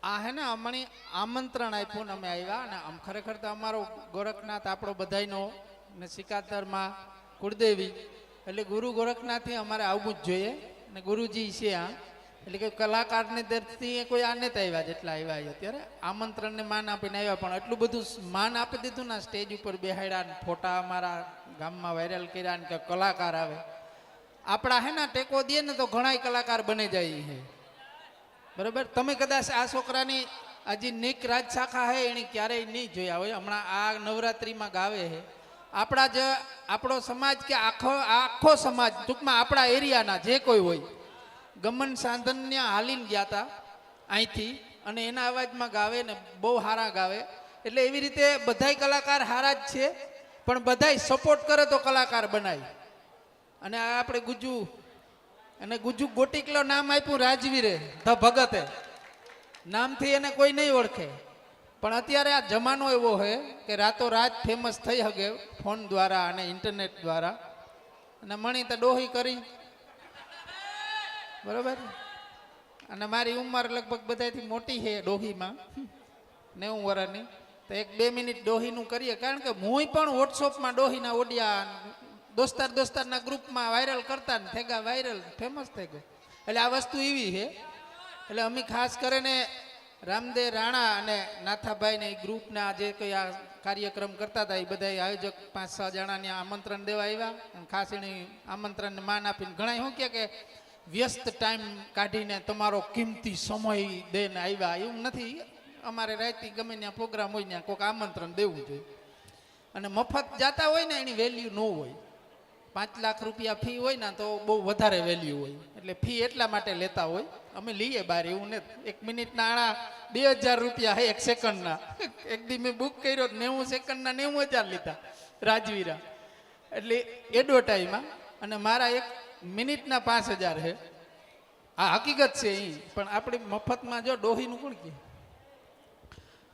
આ હે ને અમને આમંત્રણ આપ્યું ને અમે આવ્યા ને આમ ખરેખર તો અમારો ગોરખનાથ આપણો બધાયનો ને સિકાતરમાં કુળદેવી એટલે ગુરુ ગોરખનાથથી અમારે આવવું જ જોઈએ ને ગુરુજી છે આ એટલે કે કલાકારની દ્રષ્ટિએ કોઈ આ નથી આવ્યા જેટલા આવ્યા અત્યારે આમંત્રણને માન આપીને આવ્યા પણ એટલું બધું માન આપી દીધું ને સ્ટેજ ઉપર બેહાડ્યા ને ફોટા અમારા ગામમાં વાયરલ કર્યા ને કે કલાકાર આવે આપણા હે ને ટેકો દે ને તો ઘણાય કલાકાર બની જાય છે બરાબર તમે કદાચ આ છોકરાની હજી નીક રાજ શાખા હે એને ક્યારેય નહીં જોયા હોય હમણાં આ નવરાત્રિમાં ગાવે છે આપણા જે આપણો સમાજ કે આખો સમાજ ટૂંકમાં આપણા એરિયાના જે કોઈ હોય ગમન સાધનને હાલીને ગયા હતા અહીંથી અને એના અવાજમાં ગાવે ને બહુ સારા ગાવે એટલે એવી રીતે બધાય કલાકાર સારા જ છે પણ બધાય સપોર્ટ કરે તો કલાકાર બનાય અને આ આપણે ગુજુ અને ગુજુ ગોટીકલો નામ આપ્યું રાજવીરે ધ ભગતે નામથી એને કોઈ નહીં ઓળખે પણ અત્યારે આ જમાનો એવો છે કે રાતોરાત ફેમસ થઈ શકે ફોન દ્વારા અને ઇન્ટરનેટ દ્વારા અને મણી તો ડોહી કરી બરોબર અને મારી ઉંમર લગભગ બધાથી મોટી છે ડોહીમાં 90 વર્ષની તો 1-2 મિનિટ ડોહીનું કરીએ કારણ કે હું પણ વોટ્સઅપમાં ડોહીના ઓડિયા દોસ્તારના ગ્રુપમાં વાયરલ કરતા ને થેગા વાયરલ ફેમસ થઈ ગયો એટલે આ વસ્તુ એવી છે એટલે અમે ખાસ કરીને રામદેવ રાણા અને નાથાભાઈ ને ગ્રુપના જે કંઈ આ કાર્યક્રમ કરતા હતા એ બધા આયોજક 5-6 જણાને આમંત્રણ દેવા આવ્યા અને ખાસ એને આમંત્રણને માન આપીને ઘણા શું કે વ્યસ્ત ટાઈમ કાઢીને તમારો કિંમતી સમય દઈને આવ્યા એવું નથી અમારે રાતે ગમે ત્યાં પ્રોગ્રામ હોય ત્યાં કોઈક આમંત્રણ દેવું જોઈએ અને મફત જતા હોય ને એની વેલ્યુ ન હોય 5 લાખ રૂપિયા ફી હોય ને તો બહુ વધારે વેલ્યુ હોય એટલે ફી એટલા માટે લેતા હોય અમે લઈએ બહાર એવું નથી 1 મિનિટના આણા 2000 રૂપિયા હે 1 સેકન્ડના એક દી મેં બુક કર્યો 90 સેકન્ડના 90,000 લીધા રાજવીરા એટલે એડવર્ટાઈઝમાં અને મારા 1 મિનિટના 5000 છે આ હકીકત છે એ પણ આપણે મફતમાં જો ડોહીનું કોણ કહે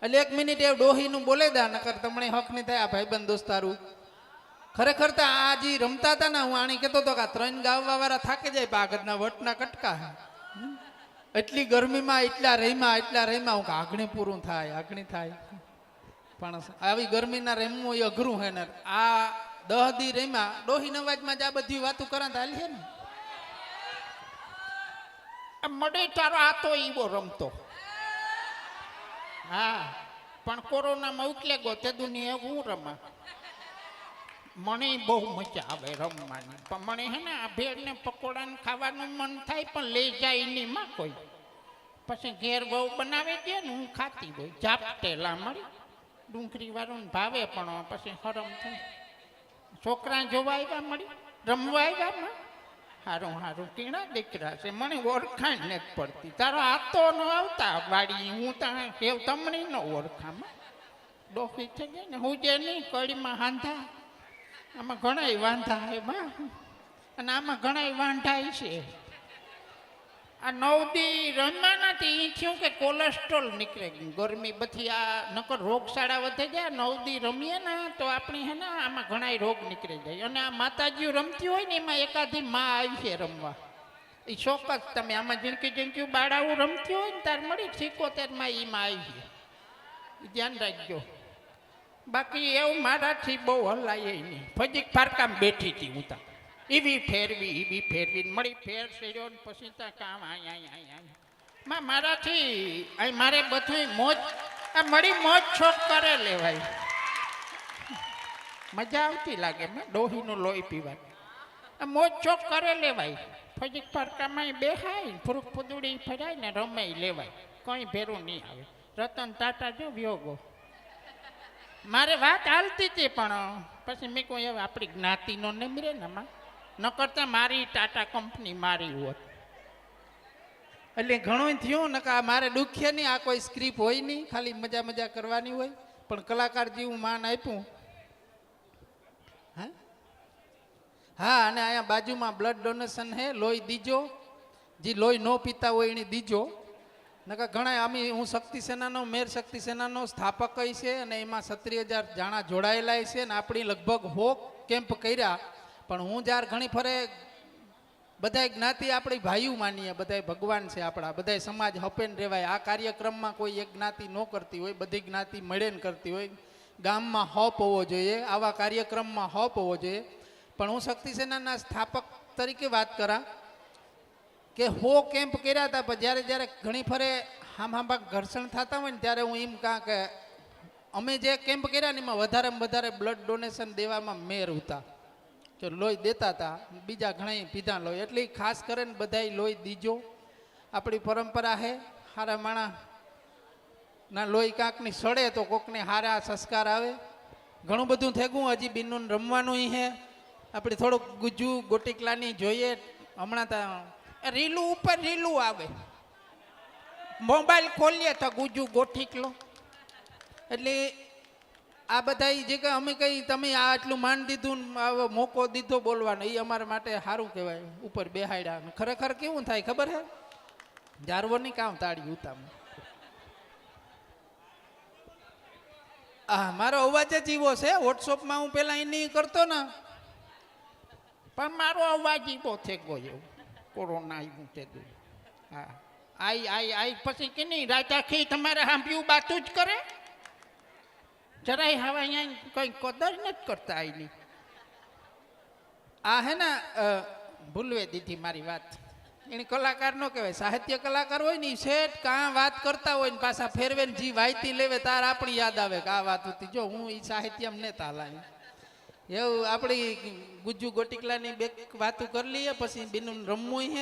એટલે 1 મિનિટ એ ડોહીનું બોલે દા નકર તમને હક નહીં થાય આ ભાઈબંધ દોસ્તારું ખરેખર તો આ જે રમતા હતા ને હું આણી કહેતો હતો કે 3 ગાવવા વાળા થાકી જાય પાગતના વટના કટકા એટલી ગરમીમાં એટલા રહીમાં હું આગણી પૂરું થાય આગણી થાય પણ આવી ગરમીના રેમવું એ અઘરું હે ને આ 10 દી રહીમાં ડોહી નવાજમાં જ આ બધી વાતો કરાતા હાલ છે ને મડે તારો આ તો ઈવો રમતો હા પણ કોરોનામાં ઉકલે ગયો તે દુનિયા હું રમા મને બહુ મજા આવે રમવાની પણ મને હે ને આ ભેળ ને પકોડા ને ખાવાનું મન થાય પણ લઈ જાય નહીં માં કોઈ પછી ઘેર બહુ બનાવે છે ને હું ખાતી હોય જાપટેલા મળી ડુંગળી વાળું ભાવે પણ પછી હરમ થાય છોકરા જોવા આવ્યા મળી રમવા આવ્યા માં હારું હારું કેણા દીકરા છે મને ઓળખાણ નથી પડતી તારો આતો ન આવતા વાડી હું ત્યાં તમને ન ઓળખામાં ડોફી થઈ ગઈ ને હું જે નહીં કડીમાં હાંધા આમાં ઘણાય વાંધા હે બા અને આમાં ઘણાય વાંઢાય છે આ 9 દી રમવાનાથી એ થયું કે કોલેસ્ટ્રોલ નીકળે ગરમી બધી આ નકર રોગશાળા વધે જાય 9 દી રમીએ ને તો આપણે હે ને આમાં ઘણાય રોગ નીકળી જાય અને આ માતાજીઓ રમતી હોય ને એમાં એકાદી માં આવી છે રમવા એ ચોક્કસ તમે આમાં ઝીણકી બાળાઓ રમતી હોય ને તાર મળી 77માં એમાં આવી છે એ ધ્યાન રાખજો બાકી એવું મારાથી બહુ હલાય નહીં ફજીક ફારકામ બેઠી હતી હું ત્યાં એવી ફેરવી મળી ફેર સેર્યો ને પછી ત્યાં કામ અહીંયા મારાથી અહીં મારે બધું મોજ આ મળી મોજ છોક કરે લેવાય મજા આવતી લાગે મેં ડોહીનું લોહી પીવાય આ મોજ છોક કરે લેવાય ફજીક ફારકામાં બેહાય ફૂરૂક ફૂદુડી ફરાય ને રમે લેવાય કંઈ ભેરું નહીં આવે રતન ટાટા જો વ્યોગો મારે વાત હાલતી હતી પણ પછી મેં કોઈ હવે આપણી જ્ઞાતિનો નહીં મળે ને માં ન કરતા મારી ટાટા કંપની મારી હોત એટલે ઘણું થયું ને કે મારે દુખ્ય નહીં આ કોઈ સ્ક્રિપ્ટ હોય નહીં ખાલી મજા કરવાની હોય પણ કલાકાર જેવું માન આપ્યું હા અને અહીંયા બાજુમાં બ્લડ ડોનેશન હે લોહી દીજો જે લોહી ન પીતા હોય એને દીજો નકા ઘણા હું શક્તિ સેનાનો મેર શક્તિ સેનાનો સ્થાપક છે અને એમાં 37,000 જાણા જોડાયેલા છે અને આપણી લગભગ 100 કેમ્પ કર્યા પણ હું જ્યારે ઘણી ફરે બધાય જ્ઞાતિ આપણી ભાઈઓ માનીએ, બધાય ભગવાન છે આપણા, બધાય સમાજ હપેન રહેવાય. આ કાર્યક્રમમાં કોઈ એક જ્ઞાતિ ન કરતી હોય, બધી જ્ઞાતિ મળીને કરતી હોય. ગામમાં હપ હોવો જોઈએ, આવા કાર્યક્રમમાં હપ હોવો જોઈએ. પણ હું શક્તિ સેનાના સ્થાપક તરીકે વાત કરા કે 100 કેમ્પ કર્યા હતા, પણ જ્યારે જ્યારે ઘણી ફરે હામહાંભા ઘર્ષણ થતા હોય ને ત્યારે હું એમ કાં કે અમે જે કેમ્પ કર્યા ને એમાં વધારેમાં વધારે બ્લડ ડોનેશન દેવામાં મેર હતા, કે લોહી દેતા હતા. બીજા ઘણા પીધા લોહી, એટલે ખાસ કરીને બધાય લોહી દીજો. આપણી પરંપરા છે, હારા માણા ના લોહી કાંકની સડે તો કોકને હારા સંસ્કાર આવે. ઘણું બધું થેગું, હજી બીનું રમવાનું હે. આપણે થોડુંક ગુજ્જુ ગોટીકલાની જોઈએ. હમણાં તો રીલું ઉપર રીલું આવે, મોબાઈલ ખોલીએ તો ગુજુ ગોઠીકલો. એટલે આ બધા જે કે અમે કઈ તમે આ આટલું માન દીધું ને આવો મોકો દીધો બોલવાનો, એ અમારા માટે સારું કહેવાય. ઉપર બેહાડ્યા ખરેખર કેવું થાય ખબર હે, જારવોની કામ તાળી ઉતામ. આ મારો અવાજ જ એવો છે. વોટ્સઅપમાં હું પેલા એની કરતો ને, પણ મારો અવાજ ઈબો થઈ ગયો કોરોના આવ્યું તે દુ. હા, આઈ પછી કે નહીં રાજાખી તમારે સાંભળ્યું બાતું જ કરે. જરાય હવે અહીંયા કઈ કદર નથી કરતા આઈની. આ હે ને ભૂલવે દીધી મારી વાત. એને કલાકાર નો કહેવાય, સાહિત્ય કલાકાર હોય ને શેઠ કાં વાત કરતા હોય ને પાછા ફેરવે ને જી વાયતી લેવે તાર આપણી યાદ આવે કે આ વાત હતી. જો હું એ સાહિત્યમ નેતા લાવી એવું આપણી ગુજ્જુ ગોટીકલાની બે વાતો કરી લઈએ, પછી બીનું રમવું હે.